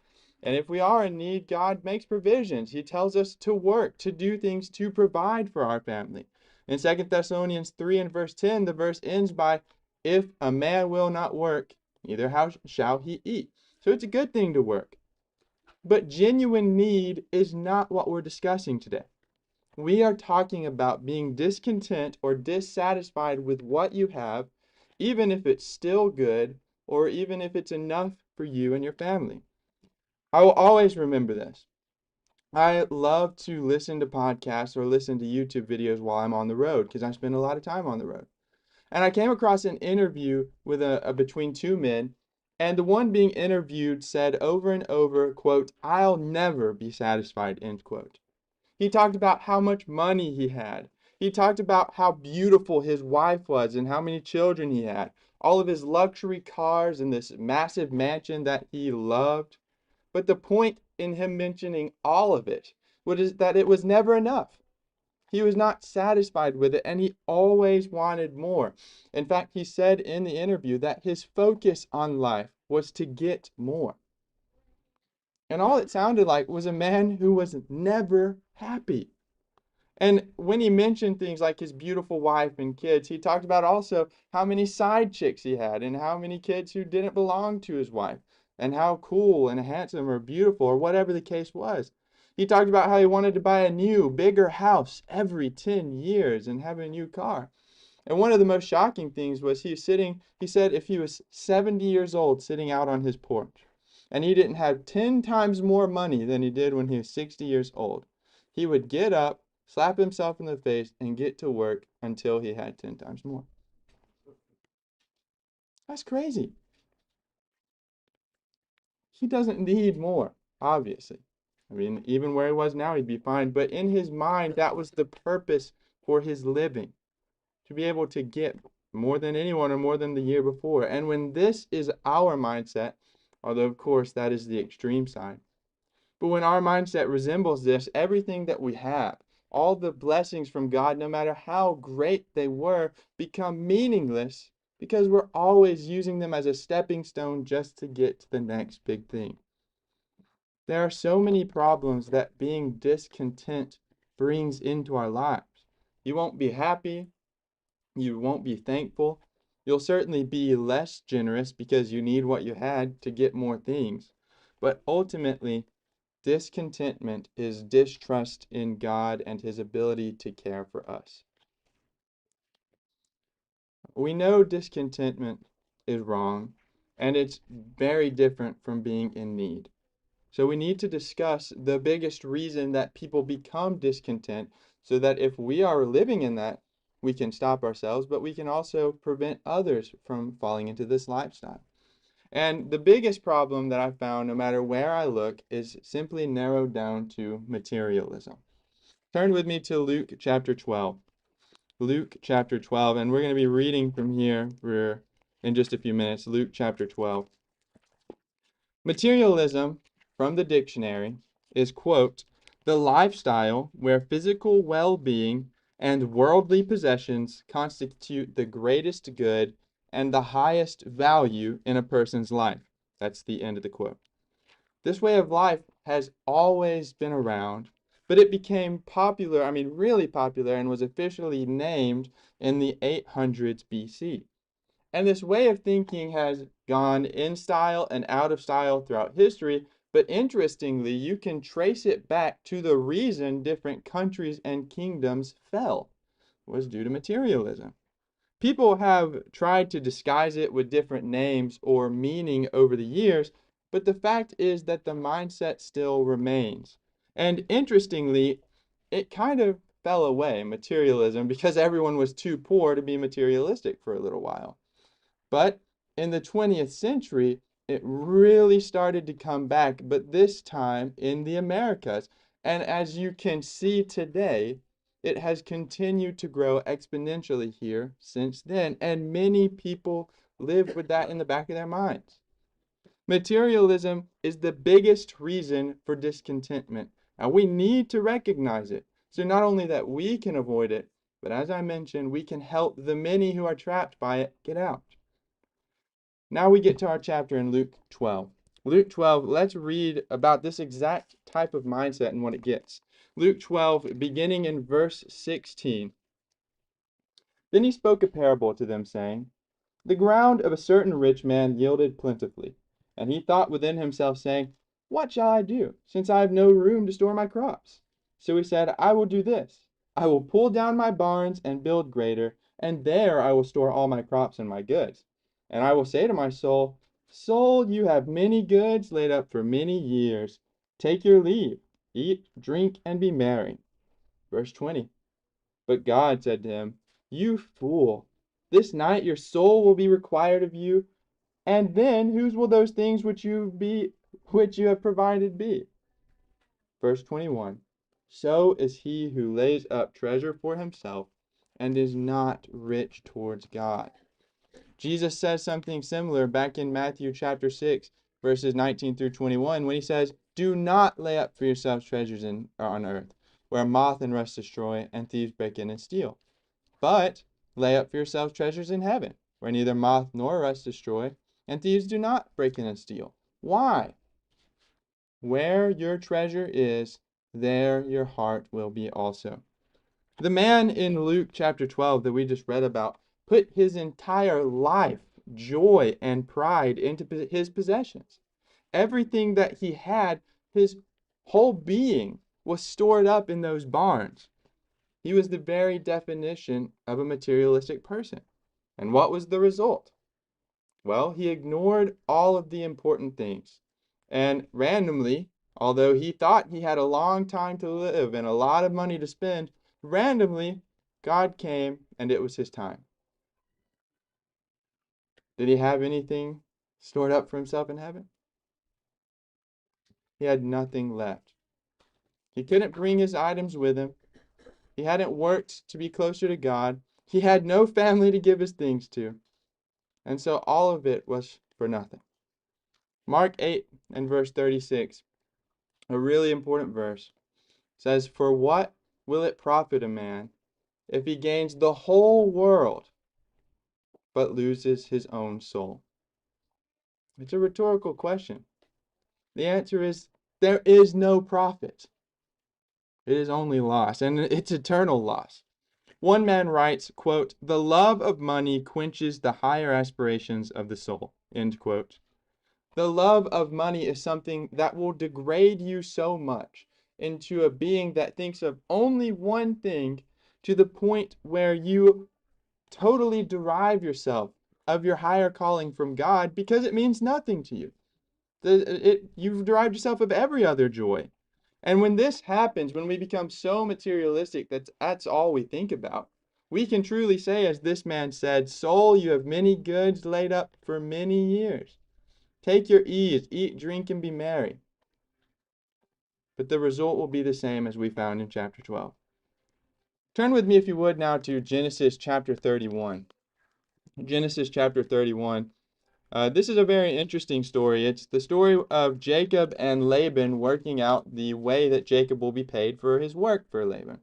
And if we are in need, God makes provisions. He tells us to work, to do things to provide for our family. In 2 Thessalonians 3 and verse 10, the verse ends by, if a man will not work, neither how shall he eat. So it's a good thing to work. But genuine need is not what we're discussing today. We are talking about being discontent or dissatisfied with what you have, even if it's still good or even if it's enough for you and your family. I will always remember this. I love to listen to podcasts or listen to YouTube videos while I'm on the road because I spend a lot of time on the road. And I came across an interview with between two men, and the one being interviewed said over and over, quote, "I'll never be satisfied," end quote. He talked about how much money he had. He talked about how beautiful his wife was and how many children he had, all of his luxury cars and this massive mansion that he loved. But the point in him mentioning all of it was that it was never enough. He was not satisfied with it, and he always wanted more. In fact, he said in the interview that his focus on life was to get more. And all it sounded like was a man who was never happy. And when he mentioned things like his beautiful wife and kids, he talked about also how many side chicks he had and how many kids who didn't belong to his wife and how cool and handsome or beautiful or whatever the case was. He talked about how he wanted to buy a new, bigger house every 10 years and have a new car. And one of the most shocking things was he said if he was 70 years old sitting out on his porch and he didn't have 10 times more money than he did when he was 60 years old, he would get up, slap himself in the face, and get to work until he had 10 times more. That's crazy. He doesn't need more, obviously. I mean, even where he was now, he'd be fine. But in his mind, that was the purpose for his living, to be able to get more than anyone or more than the year before. And when this is our mindset, although of course that is the extreme side, but when our mindset resembles this, everything that we have, all the blessings from God, no matter how great they were, become meaningless because we're always using them as a stepping stone just to get to the next big thing. There are so many problems that being discontent brings into our lives. You won't be happy. You won't be thankful. You'll certainly be less generous because you need what you had to get more things. But ultimately, discontentment is distrust in God and his ability to care for us. We know discontentment is wrong, and it's very different from being in need. So we need to discuss the biggest reason that people become discontent so that if we are living in that, we can stop ourselves, but we can also prevent others from falling into this lifestyle. And the biggest problem that I found, no matter where I look, is simply narrowed down to materialism. Turn with me to Luke chapter 12. Luke chapter 12, and we're going to be reading from here in just a few minutes. Luke chapter 12. Materialism, from the dictionary, is, quote, the lifestyle where physical well-being and worldly possessions constitute the greatest good and the highest value in a person's life. That's the end of the quote. This way of life has always been around, but it became popular, really popular, and was officially named in the 800s BC. And this way of thinking has gone in style and out of style throughout history, but interestingly, you can trace it back to the reason different countries and kingdoms fell was due to materialism. People have tried to disguise it with different names or meaning over the years, but the fact is that the mindset still remains. And interestingly, it kind of fell away, materialism, because everyone was too poor to be materialistic for a little while. But in the 20th century, it really started to come back, but this time in the Americas. And as you can see today, it has continued to grow exponentially here since then, and many people live with that in the back of their minds. Materialism is the biggest reason for discontentment, and we need to recognize it. So not only that we can avoid it, but as I mentioned, we can help the many who are trapped by it get out. Now we get to our chapter in Luke 12. Luke 12, let's read about this exact type of mindset and what it gets. Luke 12, beginning in verse 16. Then he spoke a parable to them, saying, The ground of a certain rich man yielded plentifully. And he thought within himself, saying, What shall I do, since I have no room to store my crops? So he said, I will do this. I will pull down my barns and build greater, and there I will store all my crops and my goods. And I will say to my soul, Soul, you have many goods laid up for many years. Take your leave, eat, drink, and be merry. Verse 20. But God said to him, You fool, this night your soul will be required of you, and then whose will those things which you have provided be? Verse 21. So is he who lays up treasure for himself and is not rich towards God. Jesus says something similar back in Matthew chapter 6, verses 19 through 21, when he says, Do not lay up for yourselves treasures on earth, where moth and rust destroy, and thieves break in and steal. But lay up for yourselves treasures in heaven, where neither moth nor rust destroy, and thieves do not break in and steal. Why? Where your treasure is, there your heart will be also. The man in Luke chapter 12 that we just read about put his entire life, joy, and pride into his possessions. Everything that he had, his whole being, was stored up in those barns. He was the very definition of a materialistic person. And what was the result? Well, he ignored all of the important things. And randomly, although he thought he had a long time to live and a lot of money to spend, randomly, God came and it was his time. Did he have anything stored up for himself in heaven? He had nothing left. He couldn't bring his items with him. He hadn't worked to be closer to God. He had no family to give his things to. And so all of it was for nothing. Mark 8 and verse 36, a really important verse, says, For what will it profit a man if he gains the whole world but loses his own soul? It's a rhetorical question. The answer is there is no profit. It is only loss, and it's eternal loss. One man writes, quote, The love of money quenches the higher aspirations of the soul, end quote. The love of money is something that will degrade you so much into a being that thinks of only one thing to the point where you totally derive yourself of your higher calling from God because it means nothing to you. You've derived yourself of every other joy. And when this happens, when we become so materialistic that's all we think about, we can truly say, as this man said, Soul, you have many goods laid up for many years. Take your ease, eat, drink, and be merry. But the result will be the same as we found in chapter 12. Turn with me, if you would, now to Genesis chapter 31. Genesis chapter 31. This is a very interesting story. It's the story of Jacob and Laban working out the way that Jacob will be paid for his work for Laban.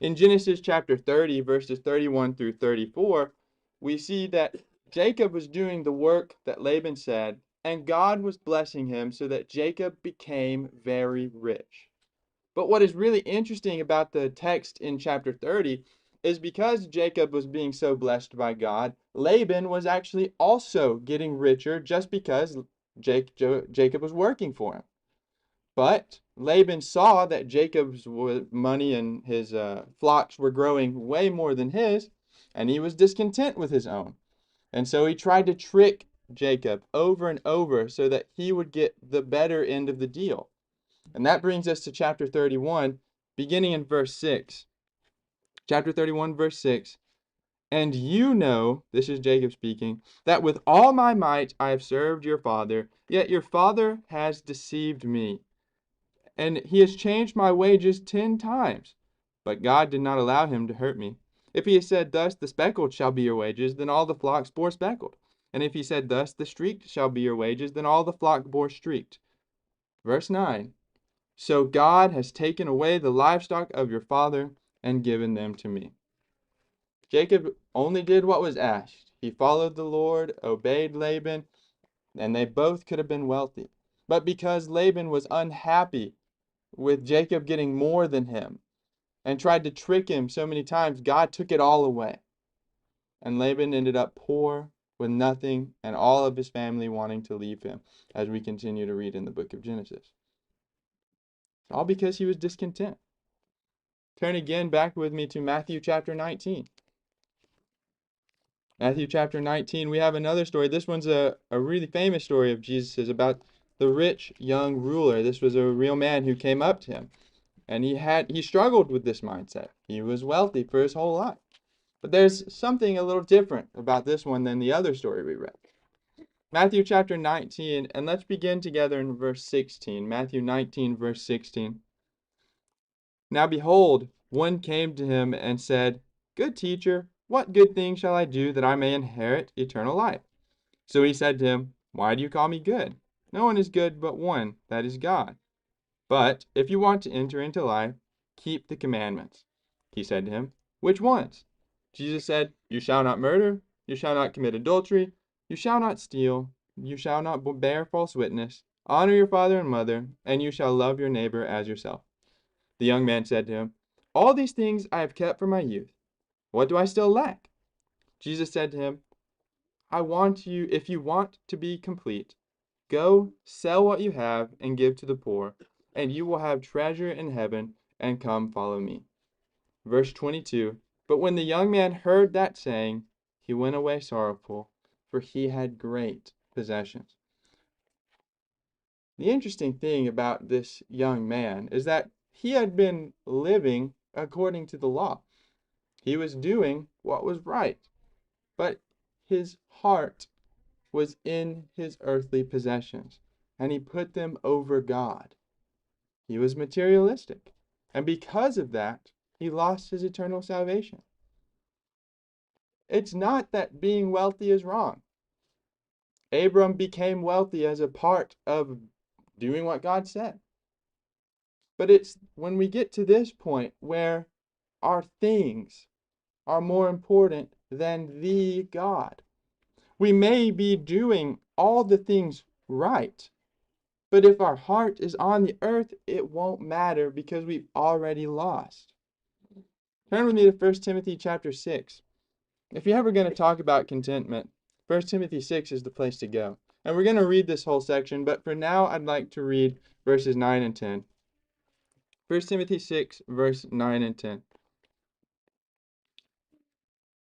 In Genesis chapter 30, verses 31 through 34, we see that Jacob was doing the work that Laban said, and God was blessing him so that Jacob became very rich. But what is really interesting about the text in chapter 30 is because Jacob was being so blessed by God, Laban was actually also getting richer just because Jacob was working for him. But Laban saw that Jacob's money and his flocks were growing way more than his, and he was discontent with his own. And so he tried to trick Jacob over and over so that he would get the better end of the deal. And that brings us to chapter 31, beginning in verse 6. Chapter 31, verse 6. And you know, this is Jacob speaking, that with all my might I have served your father, yet your father has deceived me, and he has changed my wages 10 times. But God did not allow him to hurt me. If he had said thus, the speckled shall be your wages, then all the flocks bore speckled. And if he said thus, the streaked shall be your wages, then all the flock bore streaked. Verse 9. So God has taken away the livestock of your father and given them to me. Jacob only did what was asked. He followed the Lord, obeyed Laban, and they both could have been wealthy. But because Laban was unhappy with Jacob getting more than him and tried to trick him so many times, God took it all away. And Laban ended up poor with nothing and all of his family wanting to leave him, as we continue to read in the book of Genesis. All because he was discontent. Turn again back with me to Matthew chapter 19. Matthew chapter 19, we have another story. This one's a really famous story of Jesus' about the rich young ruler. This was a real man who came up to him. And he struggled with this mindset. He was wealthy for his whole life. But there's something a little different about this one than the other story we read. Matthew chapter 19, and let's begin together in verse 16. Matthew 19, verse 16. Now behold, one came to him and said, Good teacher, what good thing shall I do that I may inherit eternal life? So he said to him, Why do you call me good? No one is good but one, that is God. But if you want to enter into life, keep the commandments. He said to him, Which ones? Jesus said, You shall not murder, you shall not commit adultery, you shall not steal, you shall not bear false witness, honor your father and mother, and you shall love your neighbor as yourself. The young man said to him, All these things I have kept from my youth. What do I still lack? Jesus said to him, if you want to be complete, go sell what you have and give to the poor, and you will have treasure in heaven, and come follow me. Verse 22, But when the young man heard that saying, he went away sorrowful, for he had great possessions. The interesting thing about this young man is that he had been living according to the law. He was doing what was right, but his heart was in his earthly possessions, and he put them over God. He was materialistic, and because of that, he lost his eternal salvation. It's not that being wealthy is wrong. Abram became wealthy as a part of doing what God said. But it's when we get to this point where our things are more important than the God. We may be doing all the things right, but if our heart is on the earth, it won't matter because we've already lost. Turn with me to 1 Timothy chapter 6. If you're ever going to talk about contentment, 1 Timothy 6 is the place to go. And we're going to read this whole section, but for now I'd like to read verses 9 and 10. 1 Timothy 6, verse 9 and 10.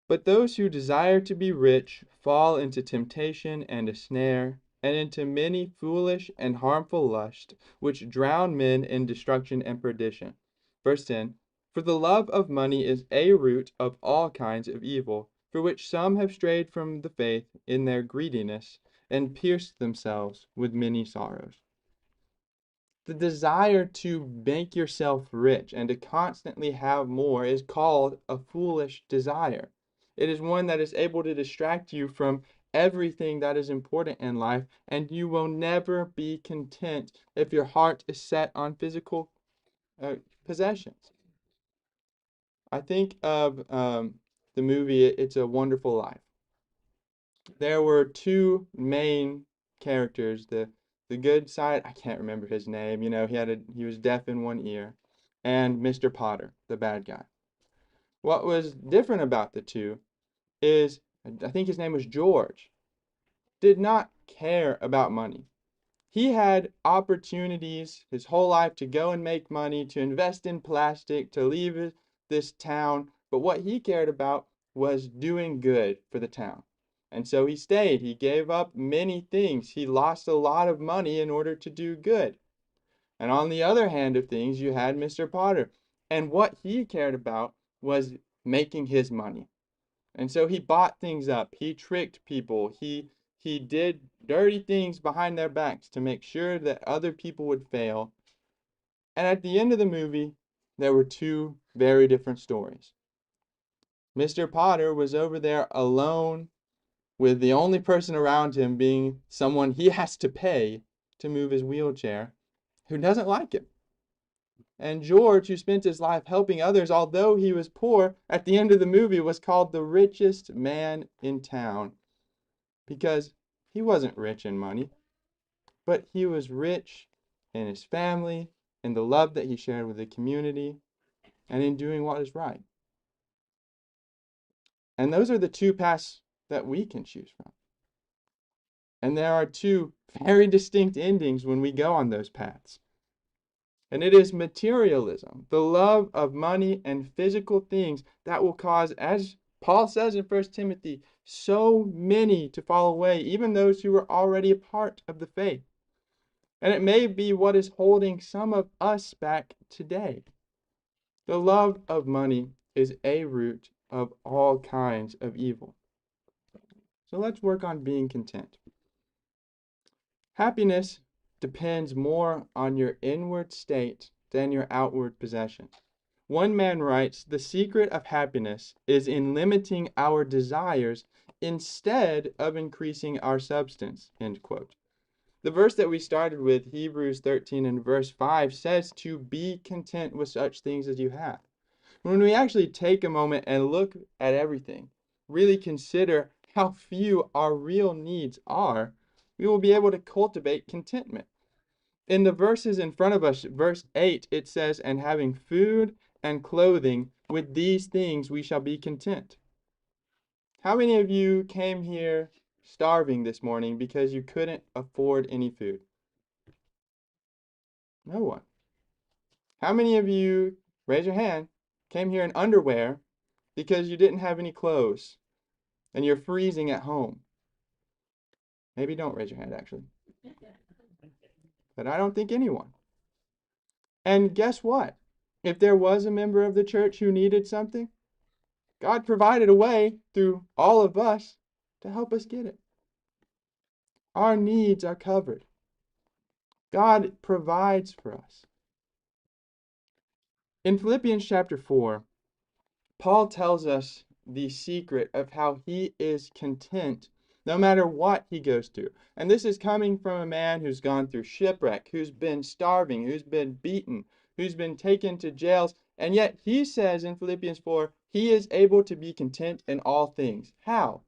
But those who desire to be rich fall into temptation and a snare, and into many foolish and harmful lusts, which drown men in destruction and perdition. Verse 10. For the love of money is a root of all kinds of evil, for which some have strayed from the faith in their greediness, and pierced themselves with many sorrows. The desire to make yourself rich and to constantly have more is called a foolish desire. It is one that is able to distract you from everything that is important in life, and you will never be content if your heart is set on physical possessions. I think of the movie It's a Wonderful Life. There were two main characters. The good side, I can't remember his name. You know, he was deaf in one ear, and Mr. Potter, the bad guy. What was different about the two is I think his name was George, did not care about money. He had opportunities his whole life to go and make money, to invest in plastic, to leave this town, but what he cared about was doing good for the town. And so he stayed. He gave up many things. He lost a lot of money in order to do good. And on the other hand of things, you had Mr. Potter. And what he cared about was making his money. And so he bought things up. He tricked people. He did dirty things behind their backs to make sure that other people would fail. And at the end of the movie, there were two very different stories. Mr. Potter was over there alone, with the only person around him being someone he has to pay to move his wheelchair, who doesn't like him. And George, who spent his life helping others, although he was poor, at the end of the movie was called the richest man in town because he wasn't rich in money, but he was rich in his family, in the love that he shared with the community, and in doing what is right. And those are the two paths that we can choose from. And there are two very distinct endings when we go on those paths. And it is materialism, the love of money and physical things that will cause, as Paul says in 1 Timothy, so many to fall away, even those who were already a part of the faith. And it may be what is holding some of us back today. The love of money is a root of all kinds of evil. So let's work on being content. Happiness depends more on your inward state than your outward possessions. One man writes, "The secret of happiness is in limiting our desires instead of increasing our substance." End quote. The verse that we started with, Hebrews 13 and verse 5, says to be content with such things as you have. When we actually take a moment and look at everything, really consider how few our real needs are, we will be able to cultivate contentment. In the verses in front of us, verse 8, it says, "And having food and clothing, with these things we shall be content." How many of you came here starving this morning because you couldn't afford any food? No one. How many of you, raise your hand, came here in underwear because you didn't have any clothes and you're freezing at home? Maybe don't raise your hand, actually. But I don't think anyone. And guess what? If there was a member of the church who needed something, God provided a way through all of us to help us get it. Our needs are covered. God provides for us. In Philippians chapter 4, Paul tells us the secret of how he is content no matter what he goes through. And this is coming from a man who's gone through shipwreck, who's been starving, who's been beaten, who's been taken to jails. And yet he says in Philippians 4, he is able to be content in all things. How?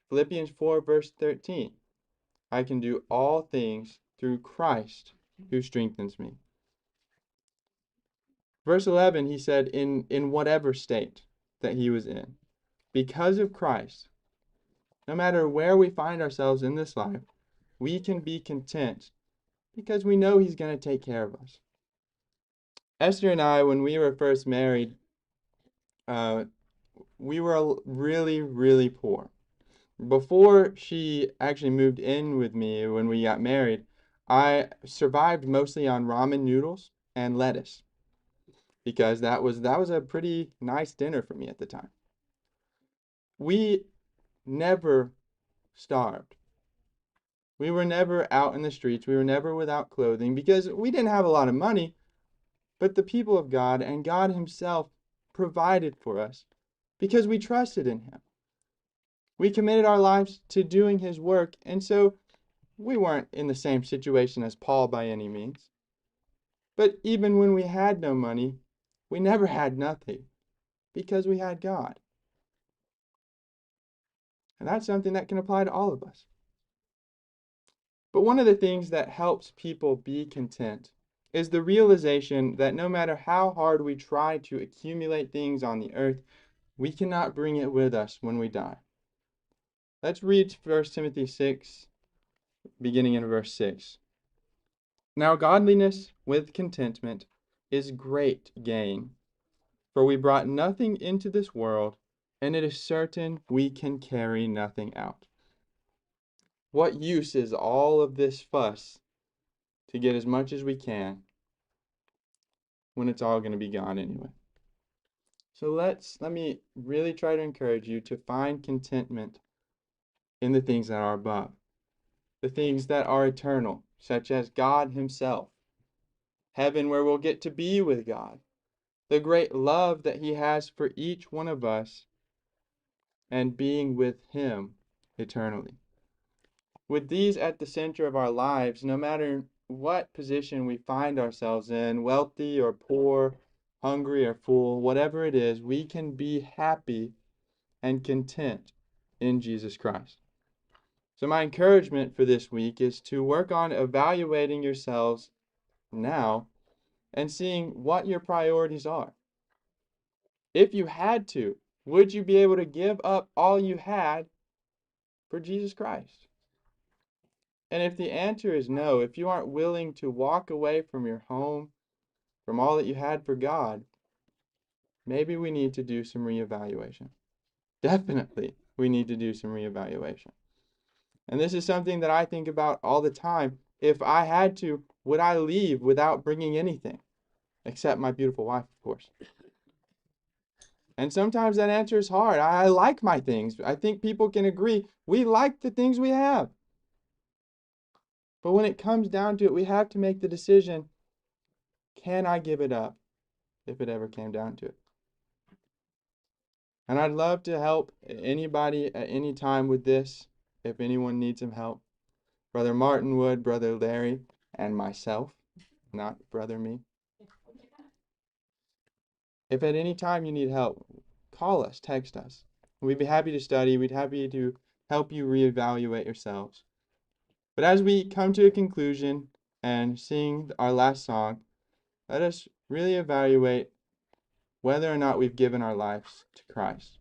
Philippians 4 verse 13. "I can do all things through Christ who strengthens me." Verse 11, he said, in whatever state that he was in, because of Christ, no matter where we find ourselves in this life, we can be content because we know he's going to take care of us. Esther and I, when we were first married, we were really, really poor. Before she actually moved in with me when we got married, I survived mostly on ramen noodles and lettuce because that was a pretty nice dinner for me at the time. We never starved. We were never out in the streets. We were never without clothing because we didn't have a lot of money, but the people of God and God himself provided for us because we trusted in him. We committed our lives to doing his work, and so we weren't in the same situation as Paul by any means. But even when we had no money, we never had nothing because we had God. And that's something that can apply to all of us. But one of the things that helps people be content is the realization that no matter how hard we try to accumulate things on the earth, we cannot bring it with us when we die. Let's read 1 Timothy 6, beginning in verse 6. "Now godliness with contentment is great gain, for we brought nothing into this world, and it is certain we can carry nothing out." What use is all of this fuss to get as much as we can when it's all going to be gone anyway? So let me really try to encourage you to find contentment in the things that are above, the things that are eternal, such as God himself, heaven where we'll get to be with God, the great love that he has for each one of us, and being with him eternally. With these at the center of our lives, no matter what position we find ourselves in, wealthy or poor, hungry or full, whatever it is, we can be happy and content in Jesus Christ. So my encouragement for this week is to work on evaluating yourselves now and seeing what your priorities are. If you had to Would you be able to give up all you had for Jesus Christ? And if the answer is no, if you aren't willing to walk away from your home, from all that you had for God, maybe we need to do some reevaluation. Definitely, we need to do some reevaluation. And this is something that I think about all the time. If I had to, would I leave without bringing anything? Except my beautiful wife, of course. And sometimes that answer is hard. I like my things. I think people can agree we like the things we have. But when it comes down to it, we have to make the decision, can I give it up if it ever came down to it? And I'd love to help anybody at any time with this, if anyone needs some help. Brother Martin would, Brother Larry, and myself, not Brother me. If at any time you need help, call us, text us. We'd be happy to study. We'd be happy to help you reevaluate yourselves. But as we come to a conclusion and sing our last song, let us really evaluate whether or not we've given our lives to Christ.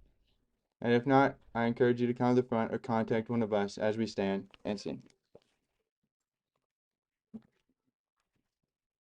And if not, I encourage you to come to the front or contact one of us as we stand and sing.